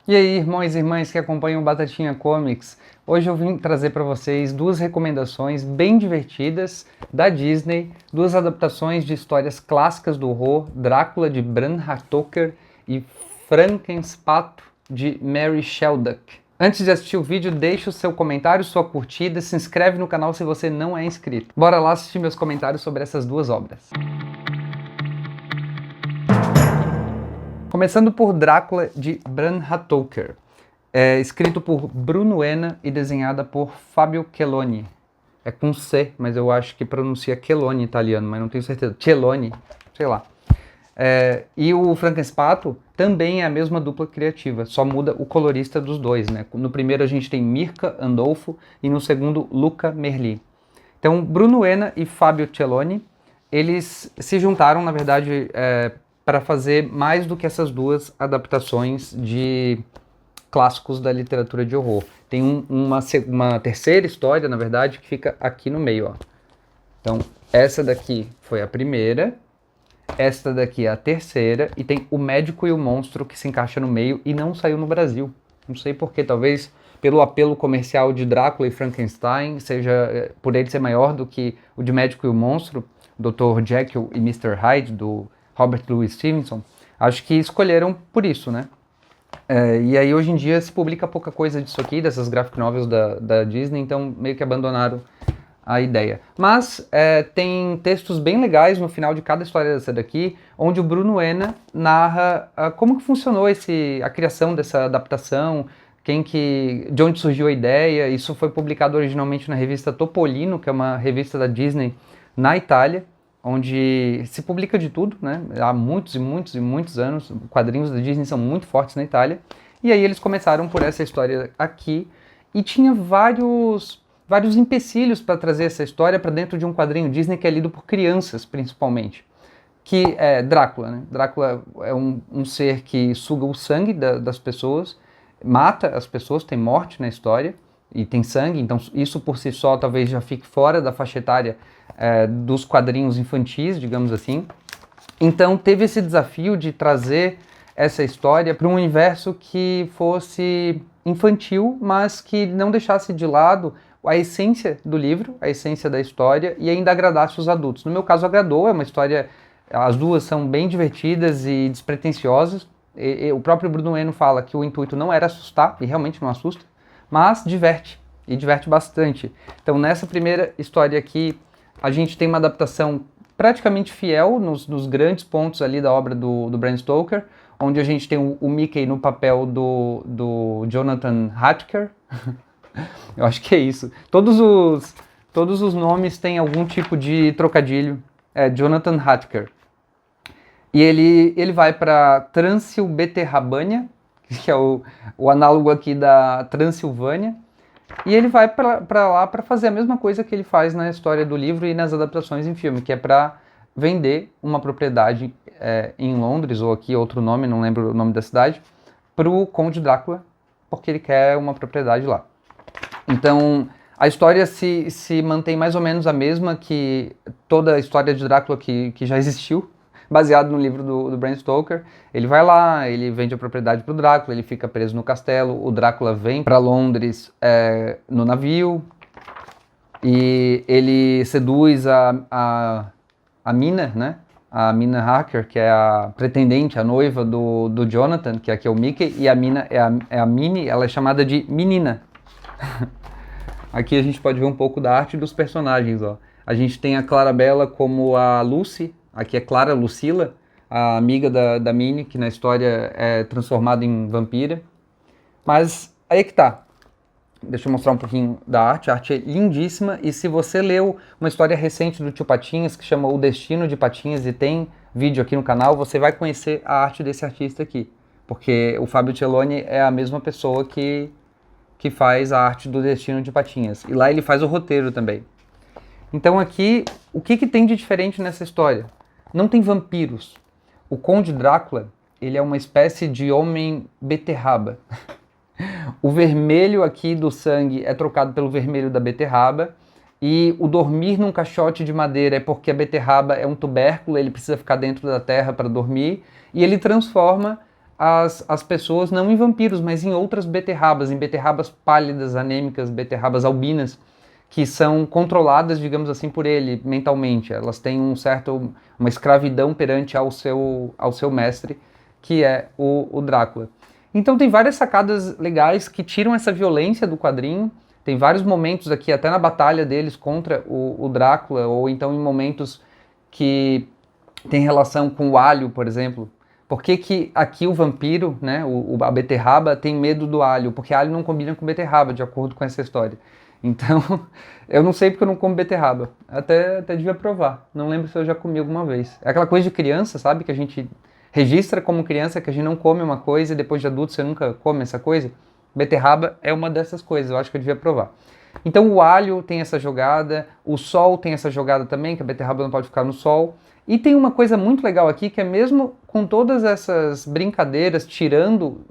E aí, irmãos e irmãs que acompanham o Batatinha Comics, hoje eu vim trazer para vocês duas recomendações bem divertidas da Disney, duas adaptações de histórias clássicas do horror, Drácula de Bram Stoker e Frankenpato de Mary Shelldrack. Antes de assistir o vídeo, deixe o seu comentário, sua curtida, se inscreve no canal se você não é inscrito. Bora lá assistir meus comentários sobre essas duas obras. Começando por Drácula, de Bram Stoker, escrito por Bruno Enna e desenhada por Fabio Celloni. É com C, mas eu acho que pronuncia Celloni italiano, mas não tenho certeza. Celloni, sei lá. E o Frankenpato também é a mesma dupla criativa, só muda o colorista dos dois, né? No primeiro a gente tem Mirka Andolfo e no segundo Luca Merli. Então, Bruno Enna e Fabio Celloni, eles se juntaram, na verdade, para fazer mais do que essas duas adaptações de clássicos da literatura de horror. Tem uma terceira história, na verdade, que fica aqui no meio, ó. Então, essa daqui foi a primeira, esta daqui é a terceira, e tem O Médico e o Monstro, que se encaixa no meio e não saiu no Brasil. Não sei porquê, talvez pelo apelo comercial de Drácula e Frankenstein, seja por ele ser maior do que o de Médico e o Monstro, Dr. Jekyll e Mr. Hyde, do Robert Louis Stevenson. Acho que escolheram por isso, né? E aí hoje em dia se publica pouca coisa disso aqui, dessas graphic novels da Disney, então meio que abandonaram a ideia. Mas tem textos bem legais no final de cada história dessa daqui, onde o Bruno Enna narra como que funcionou a criação dessa adaptação, de onde surgiu a ideia. Isso foi publicado originalmente na revista Topolino, que é uma revista da Disney na Itália, onde se publica de tudo, né? Há muitos e muitos e muitos anos. Quadrinhos da Disney são muito fortes na Itália. E aí eles começaram por essa história aqui, e tinha vários empecilhos para trazer essa história para dentro de um quadrinho Disney que é lido por crianças, principalmente, que é Drácula, né? Drácula é um ser que suga o sangue das pessoas, mata as pessoas, tem morte na história e tem sangue, então isso por si só talvez já fique fora da faixa etária dos quadrinhos infantis, digamos assim. Então teve esse desafio de trazer essa história para um universo que fosse infantil, mas que não deixasse de lado a essência do livro, a essência da história, e ainda agradasse os adultos. No meu caso agradou, é uma história, as duas são bem divertidas e despretensiosas. O próprio Bruno Enna fala que o intuito não era assustar, e realmente não assusta, mas diverte, e diverte bastante. Então nessa primeira história aqui, a gente tem uma adaptação praticamente fiel nos grandes pontos ali da obra do Bram Stoker, onde a gente tem o Mickey no papel do Jonathan Hatker. Eu acho que é isso. Todos os nomes têm algum tipo de trocadilho. Jonathan Hatker. E ele vai para Transilbeterrabânia, que é o análogo aqui da Transilvânia, e ele vai para lá para fazer a mesma coisa que ele faz na história do livro e nas adaptações em filme, que é para vender uma propriedade em Londres, ou aqui outro nome, não lembro o nome da cidade, para o Conde Drácula, porque ele quer uma propriedade lá. Então, a história se mantém mais ou menos a mesma que toda a história de Drácula que já existiu, baseado no livro do Bram Stoker. Ele vai lá, ele vende a propriedade para o Drácula, ele fica preso no castelo, o Drácula vem para Londres no navio, e ele seduz a Mina, né? A Mina Harker, que é a pretendente, a noiva do Jonathan, que aqui é o Mickey, e a Mina é a Minnie, ela é chamada de Menina. Aqui a gente pode ver um pouco da arte dos personagens, ó. A gente tem a Clarabella como a Lucy, aqui é Clara Lucilla, a amiga da Minnie, que na história é transformada em vampira. Mas aí é que tá. Deixa eu mostrar um pouquinho da arte. A arte é lindíssima, e se você leu uma história recente do Tio Patinhas, que chama O Destino de Patinhas, e tem vídeo aqui no canal, você vai conhecer a arte desse artista aqui. Porque o Fabio Celloni é a mesma pessoa que faz a arte do Destino de Patinhas. E lá ele faz o roteiro também. Então aqui, o que tem de diferente nessa história? Não tem vampiros. O Conde Drácula, ele é uma espécie de homem beterraba. O vermelho aqui do sangue é trocado pelo vermelho da beterraba, e o dormir num caixote de madeira é porque a beterraba é um tubérculo, ele precisa ficar dentro da terra para dormir, e ele transforma as pessoas não em vampiros, mas em outras beterrabas, em beterrabas pálidas, anêmicas, beterrabas albinas, que são controladas, digamos assim, por ele mentalmente. Elas têm uma escravidão perante ao seu mestre, que é o Drácula. Então tem várias sacadas legais que tiram essa violência do quadrinho. Tem vários momentos aqui, até na batalha deles contra o Drácula, ou então em momentos que tem relação com o alho, por exemplo. Por que aqui o vampiro, né, a beterraba, tem medo do alho? Porque alho não combina com beterraba, de acordo com essa história. Então, eu não sei porque eu não como beterraba. Até devia provar. Não lembro se eu já comi alguma vez. É aquela coisa de criança, sabe? Que a gente registra como criança, que a gente não come uma coisa e depois de adulto você nunca come essa coisa. Beterraba é uma dessas coisas, eu acho que eu devia provar. Então o alho tem essa jogada, o sol tem essa jogada também, que a beterraba não pode ficar no sol. E tem uma coisa muito legal aqui, que é mesmo com todas essas brincadeiras, tirando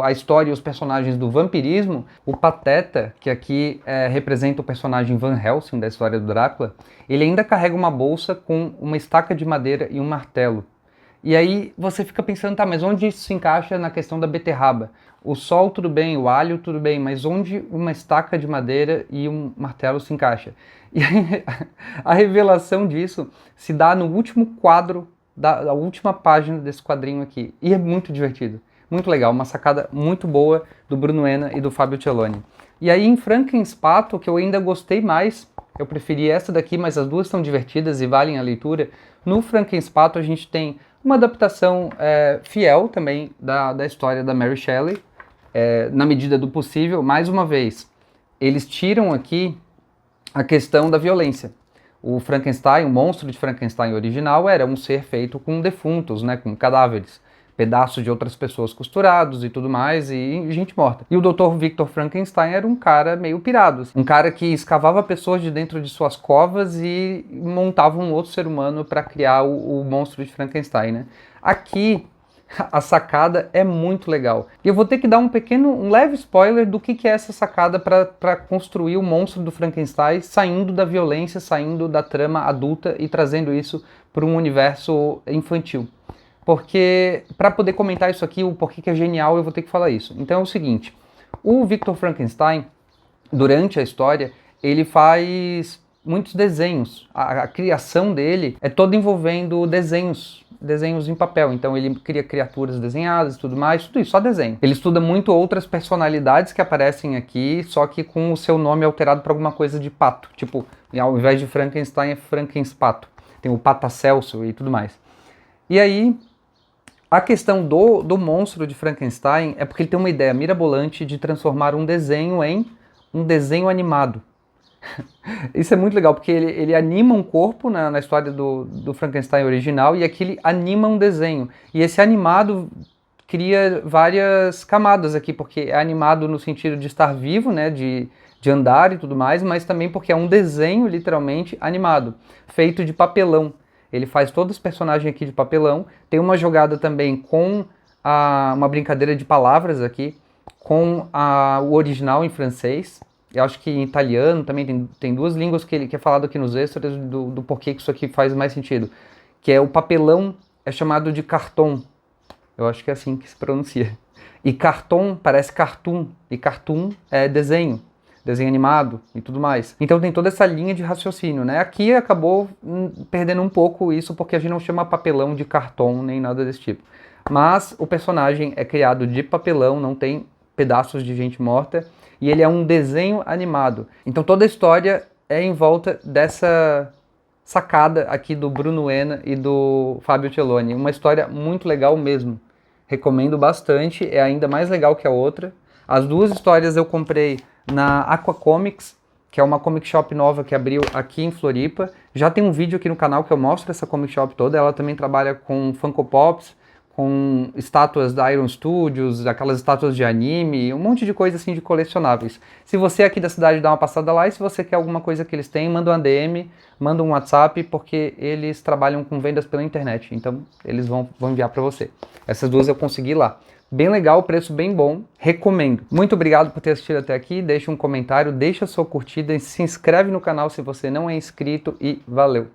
a história e os personagens do vampirismo, o Pateta, que aqui representa o personagem Van Helsing da história do Drácula, ele ainda carrega uma bolsa com uma estaca de madeira e um martelo. E aí você fica pensando, tá, mas onde isso se encaixa na questão da beterraba? O sol tudo bem, o alho tudo bem, mas onde uma estaca de madeira e um martelo se encaixa? E aí, a revelação disso se dá no último quadro, da última página desse quadrinho aqui. E é muito divertido, muito legal, uma sacada muito boa do Bruno Ena e do Fábio Celoni. E aí em Frankenpato, que eu ainda gostei mais, eu preferi essa daqui, mas as duas são divertidas e valem a leitura. No Frankenpato a gente tem uma adaptação fiel também da história da Mary Shelley, na medida do possível. Mais uma vez, eles tiram aqui a questão da violência. O Frankenstein, o monstro de Frankenstein original, era um ser feito com defuntos, né, com cadáveres, pedaços de outras pessoas costurados e tudo mais, e gente morta. E o Dr. Victor Frankenstein era um cara meio pirado, um cara que escavava pessoas de dentro de suas covas e montava um outro ser humano para criar o monstro de Frankenstein, né? Aqui a sacada é muito legal. E eu vou ter que dar um leve spoiler do que é essa sacada para construir o monstro do Frankenstein, saindo da violência, saindo da trama adulta e trazendo isso para um universo infantil. Porque, para poder comentar isso aqui, o porquê que é genial, eu vou ter que falar isso. Então é o seguinte, o Victor Frankenstein, durante a história, ele faz muitos desenhos. A criação dele é toda envolvendo desenhos em papel. Então ele cria criaturas desenhadas e tudo mais, tudo isso, só desenho. Ele estuda muito outras personalidades que aparecem aqui, só que com o seu nome alterado para alguma coisa de pato. Tipo, ao invés de Frankenstein é Frankenspato. Tem o Patacelso e tudo mais. E aí, a questão do monstro de Frankenstein é porque ele tem uma ideia mirabolante de transformar um desenho em um desenho animado. Isso é muito legal, porque ele anima um corpo na história do Frankenstein original, e aqui ele anima um desenho. E esse animado cria várias camadas aqui, porque é animado no sentido de estar vivo, né, de andar e tudo mais, mas também porque é um desenho literalmente animado, feito de papelão. Ele faz todos os personagens aqui de papelão. Tem uma jogada também com uma brincadeira de palavras aqui, com o original em francês. Eu acho que em italiano também tem duas línguas que é falado aqui nos extras do porquê que isso aqui faz mais sentido. Que é o papelão é chamado de carton. Eu acho que é assim que se pronuncia. E carton parece cartoon. E cartoon é desenho animado e tudo mais. Então tem toda essa linha de raciocínio, né? Aqui acabou perdendo um pouco isso, porque a gente não chama papelão de carton, nem nada desse tipo. Mas o personagem é criado de papelão, não tem pedaços de gente morta, e ele é um desenho animado. Então toda a história é em volta dessa sacada aqui do Bruno Ena e do Fábio Celoni. Uma história muito legal mesmo. Recomendo bastante, é ainda mais legal que a outra. As duas histórias eu comprei na Aqua Comics, que é uma comic shop nova que abriu aqui em Floripa. Já tem um vídeo aqui no canal que eu mostro essa comic shop toda. Ela também trabalha com Funko Pops, com estátuas da Iron Studios, aquelas estátuas de anime, um monte de coisa assim de colecionáveis. Se você é aqui da cidade, dá uma passada lá, e se você quer alguma coisa que eles têm, manda uma DM, manda um WhatsApp, porque eles trabalham com vendas pela internet, então eles vão enviar para você. Essas duas eu consegui lá. Bem legal, preço bem bom, recomendo. Muito obrigado por ter assistido até aqui, deixa um comentário, deixa a sua curtida e se inscreve no canal se você não é inscrito, e valeu!